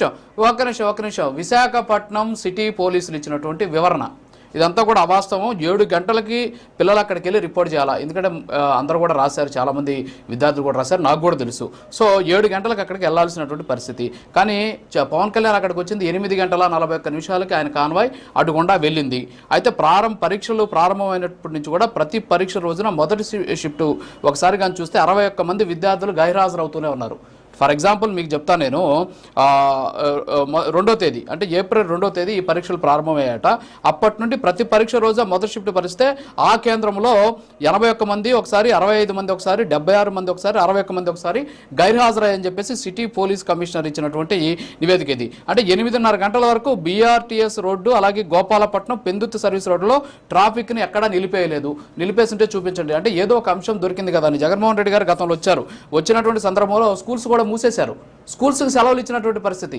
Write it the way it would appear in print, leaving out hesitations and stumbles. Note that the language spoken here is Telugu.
ఒక నిమిషం విశాఖపట్నం సిటీ పోలీసులు ఇచ్చినటువంటి వివరణ ఇదంతా కూడా అవాస్తవం. 7 గంటలకి పిల్లలు అక్కడికి వెళ్ళి రిపోర్ట్ చేయాలా, ఎందుకంటే అందరూ కూడా రాశారు, చాలామంది విద్యార్థులు కూడా రాశారు, నాకు కూడా తెలుసు. సో 7 గంటలకు అక్కడికి వెళ్లాల్సినటువంటి పరిస్థితి. కానీ పవన్ కళ్యాణ్ అక్కడికి వచ్చింది 8 గంటల 41 నిమిషాలకి ఆయన కాన్వాయ్ అటుగుండా వెళ్ళింది. అయితే పరీక్షలు ప్రారంభమైనప్పటి నుంచి కూడా ప్రతి పరీక్ష రోజున మొదటి షిఫ్ట్ ఒకసారి కానీ చూస్తే 61 మంది విద్యార్థులు గైర్హాజరవుతూనే ఉన్నారు. ఫర్ ఎగ్జాంపుల్ మీకు చెప్తాను నేను, 2వ తేదీ అంటే ఏప్రిల్ 2వ తేదీ ఈ పరీక్షలు ప్రారంభమయ్యాట. అప్పటి నుండి ప్రతి పరీక్ష రోజు మొదటి షిఫ్ట్ పరిస్తే ఆ కేంద్రంలో 81 మంది ఒకసారి, 65 మంది ఒకసారి, 76 మంది ఒకసారి, 61 మంది ఒకసారి గైర్హాజరయ్యని చెప్పేసి సిటీ పోలీస్ కమిషనర్ ఇచ్చినటువంటి నివేదిక ఇది. అంటే 8:30 గంటల వరకు బీఆర్టీఎస్ రోడ్డు అలాగే గోపాలపట్నం పెందుర్తి సర్వీస్ రోడ్డులో ట్రాఫిక్ని ఎక్కడా నిలిపేయలేదు. నిలిపేస్తుంటే చూపించండి అంటే ఏదో ఒక అంశం దొరికింది కదా అని జగన్మోహన్ రెడ్డి గారు గతంలో వచ్చినటువంటి సందర్భంలో స్కూల్స్ కూడా మూసేశారు, స్కూల్స్కి సెలవులు ఇచ్చినటువంటి పరిస్థితి.